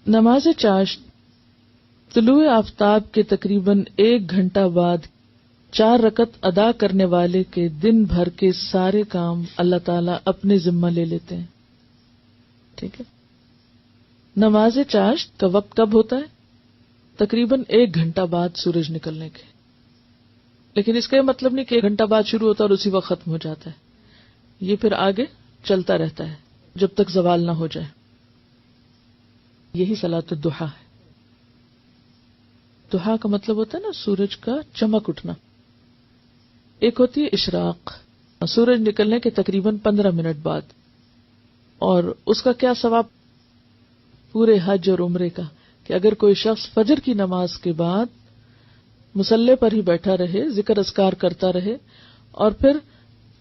نماز چاشت طلوع آفتاب کے تقریباً 1 گھنٹہ بعد 4 رکعت ادا کرنے والے کے دن بھر کے سارے کام اللہ تعالیٰ اپنے ذمہ لے لیتے ہیں. ٹھیک ہے. نماز چاشت کا وقت کب ہوتا ہے؟ تقریباً 1 گھنٹہ بعد سورج نکلنے کے. لیکن اس کا یہ مطلب نہیں کہ 1 گھنٹہ بعد شروع ہوتا ہے اور اسی وقت ختم ہو جاتا ہے. یہ پھر آگے چلتا رہتا ہے جب تک زوال نہ ہو جائے. یہی صلاۃ الضحیٰ ہے. ضحیٰ کا مطلب ہوتا ہے نا سورج کا چمک اٹھنا. ایک ہوتی ہے اشراق، سورج نکلنے کے تقریباً 15 منٹ بعد، اور اس کا کیا ثواب پورے حج اور عمرے کا، کہ اگر کوئی شخص فجر کی نماز کے بعد مصلی پر ہی بیٹھا رہے، ذکر اذکار کرتا رہے، اور پھر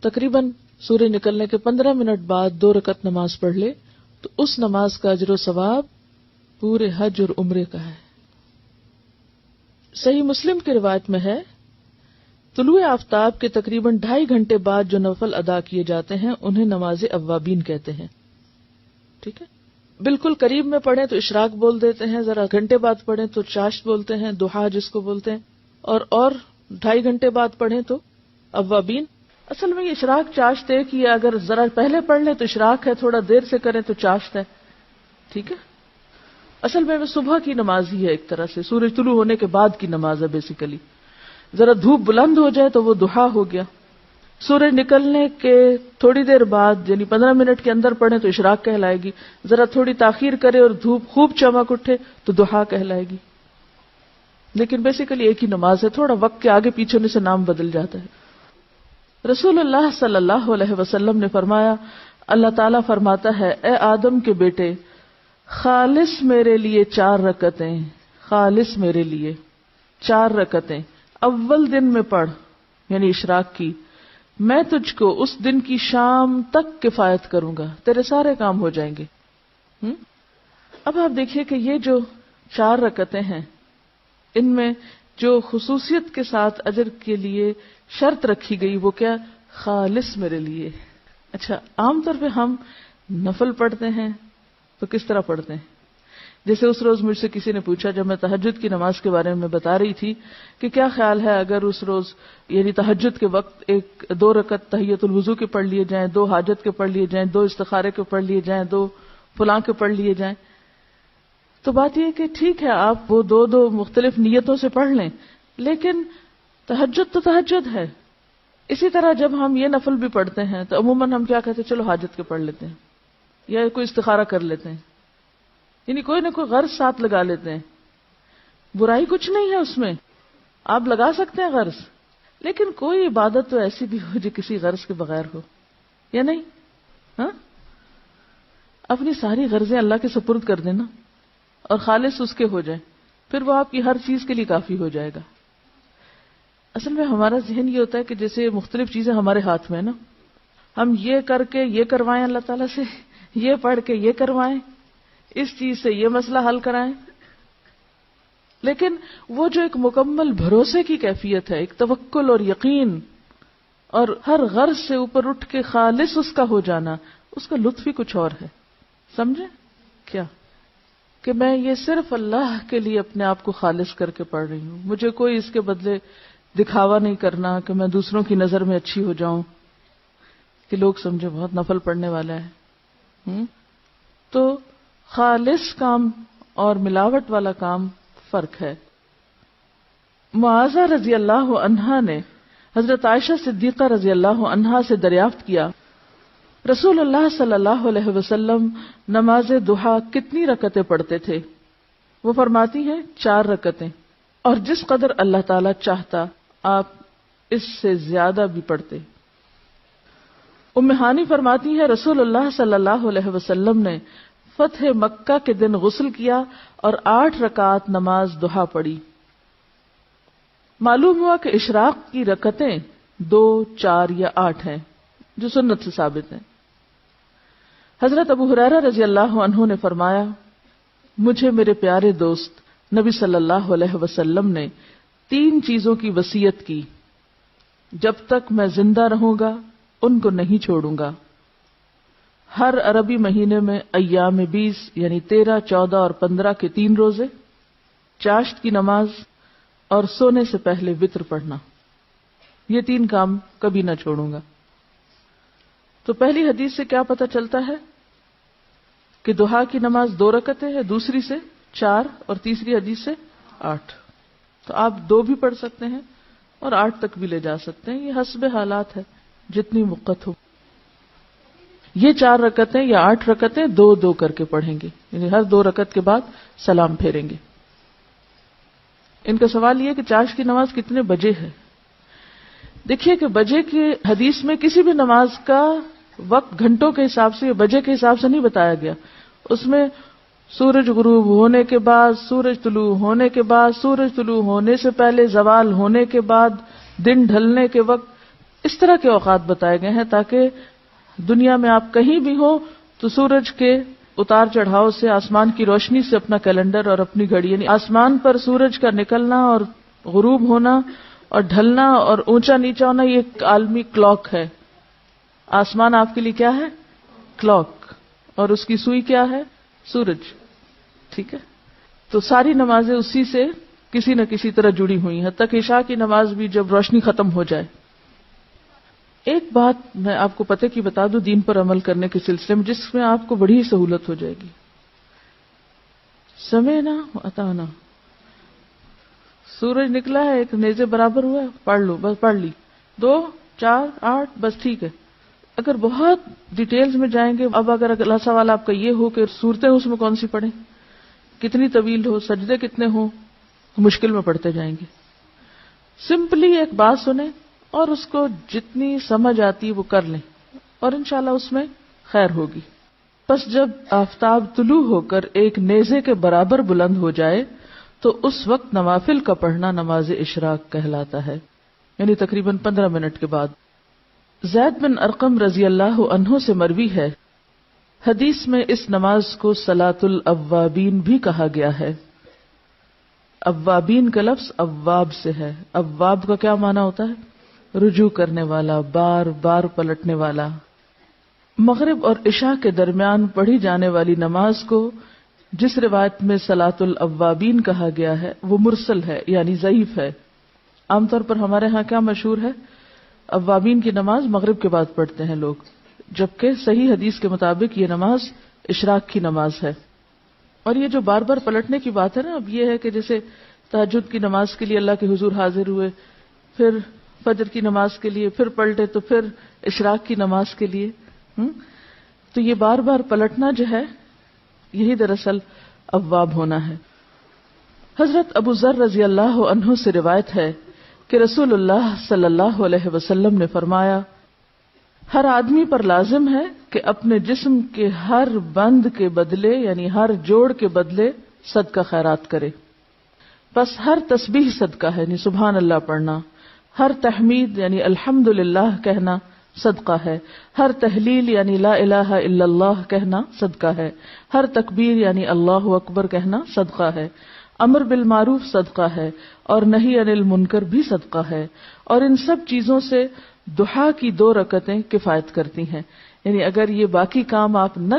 تقریباً سورج نکلنے کے 15 منٹ بعد 2 رکعت نماز پڑھ لے، تو اس نماز کا اجر و ثواب پورے حج اور عمرے کا ہے. صحیح مسلم کی روایت میں ہے طلوع آفتاب کے تقریباً 2.5 گھنٹے بعد جو نفل ادا کیے جاتے ہیں انہیں نماز اوابین کہتے ہیں. ٹھیک ہے. بالکل قریب میں پڑھیں تو اشراق بول دیتے ہیں، ذرا گھنٹے بعد پڑھیں تو چاشت بولتے ہیں، ضحیٰ جس کو بولتے ہیں، اور 2.5 گھنٹے بعد پڑھیں تو اوابین. اصل میں یہ اشراق چاشت ایک ہی ہے، اگر ذرا پہلے پڑھ لیں تو اشراق ہے، تھوڑا دیر سے کریں تو چاشت ہے. ٹھیک ہے. اصل میں صبح کی نماز ہی ہے، ایک طرح سے سورج طلوع ہونے کے بعد کی نماز ہے بیسیکلی. ذرا دھوپ بلند ہو جائے تو وہ ضحیٰ ہو گیا. سورج نکلنے کے تھوڑی دیر بعد یعنی 15 منٹ کے اندر پڑھیں تو اشراق کہلائے گی. ذرا تھوڑی تاخیر کرے اور دھوپ خوب چمک اٹھے تو ضحیٰ کہلائے گی. لیکن بیسیکلی ایک ہی نماز ہے، تھوڑا وقت کے آگے پیچھے ہونے سے نام بدل جاتا ہے. رسول اللہ صلی اللہ علیہ وسلم نے فرمایا، اللہ تعالیٰ فرماتا ہے، اے آدم کے بیٹے، خالص میرے لیے 4 رکعتیں، خالص میرے لیے 4 رکعتیں اول دن میں پڑھ، یعنی اشراق کی. میں تجھ کو اس دن کی شام تک کفایت کروں گا، تیرے سارے کام ہو جائیں گے. اب آپ دیکھیے کہ یہ جو 4 رکعتیں ہیں، ان میں جو خصوصیت کے ساتھ اجر کے لیے شرط رکھی گئی وہ کیا؟ خالص میرے لیے. اچھا، عام طور پہ ہم نفل پڑھتے ہیں تو کس طرح پڑھتے ہیں؟ جیسے اس روز مجھ سے کسی نے پوچھا جب میں تہجد کی نماز کے بارے میں بتا رہی تھی کہ کیا خیال ہے اگر اس روز یعنی تہجد کے وقت 2 رکعت تحیۃ الوضو کے پڑھ لیے جائیں، 2 حاجت کے پڑھ لیے جائیں، 2 استخارے کے پڑھ لیے جائیں، 2 فلاں کے پڑھ لیے جائیں. تو بات یہ کہ ٹھیک ہے آپ وہ 2 مختلف نیتوں سے پڑھ لیں، لیکن تہجد تو تہجد ہے. اسی طرح جب ہم یہ نفل بھی پڑھتے ہیں تو عموماً ہم کیا کہتے ہیں، چلو حاجت کے پڑھ لیتے ہیں یا کوئی استخارہ کر لیتے ہیں، یعنی کوئی نہ کوئی غرض ساتھ لگا لیتے ہیں. برائی کچھ نہیں ہے اس میں، آپ لگا سکتے ہیں غرض، لیکن کوئی عبادت تو ایسی بھی ہو جو کسی غرض کے بغیر ہو، یا نہیں؟ ہاں، اپنی ساری غرضیں اللہ کے سپرد کر دینا اور خالص اس کے ہو جائیں، پھر وہ آپ کی ہر چیز کے لیے کافی ہو جائے گا. اصل میں ہمارا ذہن یہ ہوتا ہے کہ جیسے مختلف چیزیں ہمارے ہاتھ میں ہیں نا، ہم یہ کر کے یہ کروائیں اللہ تعالیٰ سے، یہ پڑھ کے یہ کروائیں، اس چیز سے یہ مسئلہ حل کرائیں. لیکن وہ جو ایک مکمل بھروسے کی کیفیت ہے، ایک توکل اور یقین اور ہر غرض سے اوپر اٹھ کے خالص اس کا ہو جانا، اس کا لطف ہی کچھ اور ہے. سمجھے کیا؟ کہ میں یہ صرف اللہ کے لیے اپنے آپ کو خالص کر کے پڑھ رہی ہوں، مجھے کوئی اس کے بدلے دکھاوا نہیں کرنا کہ میں دوسروں کی نظر میں اچھی ہو جاؤں کہ لوگ سمجھے بہت نفل پڑھنے والا ہے. تو خالص کام اور ملاوٹ والا کام فرق ہے. معاذہ رضی اللہ عنہا نے حضرت عائشہ صدیقہ رضی اللہ عنہا سے دریافت کیا، رسول اللہ صلی اللہ علیہ وسلم نماز ضحیٰ کتنی رکعتیں پڑھتے تھے؟ وہ فرماتی ہیں 4 رکعتیں، اور جس قدر اللہ تعالیٰ چاہتا آپ اس سے زیادہ بھی پڑھتے. ام ہانی فرماتی ہے رسول اللہ صلی اللہ علیہ وسلم نے فتح مکہ کے دن غسل کیا اور 8 رکعات نماز ضحیٰ پڑھی. معلوم ہوا کہ اشراق کی رکعتیں 2، 4 یا 8 ہیں جو سنت سے ثابت ہیں. حضرت ابو ہریرہ رضی اللہ عنہ نے فرمایا، مجھے میرے پیارے دوست نبی صلی اللہ علیہ وسلم نے 3 چیزوں کی وصیت کی، جب تک میں زندہ رہوں گا ان کو نہیں چھوڑوں گا. ہر عربی مہینے میں ایام 20 یعنی 13, 14 اور 15 کے 3 روزے, چاشت کی نماز اور سونے سے پہلے وتر پڑھنا. یہ 3 کام کبھی نہ چھوڑوں گا. تو پہلی حدیث سے کیا پتہ چلتا ہے کہ ضحیٰ کی نماز 2 رکعتیں ہے, دوسری سے 4 اور تیسری حدیث سے 8. تو آپ 2 بھی پڑھ سکتے ہیں اور 8 تک بھی لے جا سکتے ہیں, یہ حسب حالات ہے جتنی وقت ہو. یہ 4 رکعتیں یا 8 رکعتیں 2 کر کے پڑھیں گے, یعنی ہر 2 رکعت کے بعد سلام پھیریں گے. ان کا سوال یہ کہ چاشت کی نماز کتنے بجے ہے. دیکھیے کہ بجے کی حدیث میں کسی بھی نماز کا وقت گھنٹوں کے حساب سے یا بجے کے حساب سے نہیں بتایا گیا. اس میں سورج غروب ہونے کے بعد, سورج طلوع ہونے کے بعد, سورج طلوع ہونے سے پہلے, زوال ہونے کے بعد, دن ڈھلنے کے وقت, اس طرح کے اوقات بتائے گئے ہیں تاکہ دنیا میں آپ کہیں بھی ہو تو سورج کے اتار چڑھاؤ سے, آسمان کی روشنی سے اپنا کیلنڈر اور اپنی گھڑی, یعنی آسمان پر سورج کا نکلنا اور غروب ہونا اور ڈھلنا اور اونچا نیچا ہونا, یہ ایک عالمی کلاک ہے. آسمان آپ کے لیے کیا ہے؟ کلاک. اور اس کی سوئی کیا ہے؟ سورج. ٹھیک ہے, تو ساری نمازیں اسی سے کسی نہ کسی طرح جڑی ہوئی ہیں, حتیٰ کہ عشاء کی نماز بھی جب روشنی ختم ہو جائے. ایک بات میں آپ کو پتہ کی بتا دوں دین پر عمل کرنے کے سلسلے میں, جس میں آپ کو بڑی سہولت ہو جائے گی. سمعنا واطعنا, سورج نکلا ہے, ایک نیزے برابر ہوا ہے, پڑھ لو, بس پڑھ لی. 2, 4, 8 بس ٹھیک ہے. اگر بہت ڈیٹیلز میں جائیں گے, اب اگر اگلا سوال آپ کا یہ ہو کہ صورتیں اس میں کون سی پڑھیں, کتنی طویل ہو, سجدے کتنے ہوں, مشکل میں پڑھتے جائیں گے. سمپلی ایک بات سنیں اور اس کو جتنی سمجھ آتی وہ کر لیں اور انشاءاللہ اس میں خیر ہوگی. پس جب آفتاب طلوع ہو کر ایک نیزے کے برابر بلند ہو جائے تو اس وقت نوافل کا پڑھنا نماز اشراق کہلاتا ہے, یعنی تقریباً 15 منٹ کے بعد. زید بن ارقم رضی اللہ عنہ سے مروی ہے, حدیث میں اس نماز کو صلاۃ الاوابین بھی کہا گیا ہے. اوابین کا لفظ اواب سے ہے. اواب کا کیا معنی ہوتا ہے؟ رجوع کرنے والا, بار بار پلٹنے والا. مغرب اور عشاء کے درمیان پڑھی جانے والی نماز کو جس روایت میں صلاۃ الاوابین کہا گیا ہے وہ مرسل ہے, یعنی ضعیف ہے. عام طور پر ہمارے ہاں کیا مشہور ہے, اوابین کی نماز مغرب کے بعد پڑھتے ہیں لوگ, جبکہ صحیح حدیث کے مطابق یہ نماز اشراق کی نماز ہے. اور یہ جو بار بار پلٹنے کی بات ہے نا, اب یہ ہے کہ جیسے تہجد کی نماز کے لیے اللہ کے حضور حاضر ہوئے, پھر فجر کی نماز کے لیے پھر پلٹے, تو پھر اشراق کی نماز کے لیے, تو یہ بار بار پلٹنا جو ہے یہی دراصل اواب ہونا ہے. حضرت ابو ذر رضی اللہ عنہ سے روایت ہے کہ رسول اللہ صلی اللہ علیہ وسلم نے فرمایا, ہر آدمی پر لازم ہے کہ اپنے جسم کے ہر بند کے بدلے, یعنی ہر جوڑ کے بدلے صدقہ خیرات کرے. بس ہر تسبیح صدقہ ہے, یعنی سبحان اللہ پڑھنا, ہر تحمید یعنی الحمدللہ کہنا صدقہ ہے, ہر تحلیل یعنی لا الہ الا اللہ کہنا صدقہ ہے, ہر تکبیر یعنی اللہ اکبر کہنا صدقہ ہے, امر بالمعروف صدقہ ہے اور نہی عن المنکر بھی صدقہ ہے. اور ان سب چیزوں سے ضحیٰ کی 2 رکعتیں کفایت کرتی ہیں, یعنی اگر یہ باقی کام آپ نہ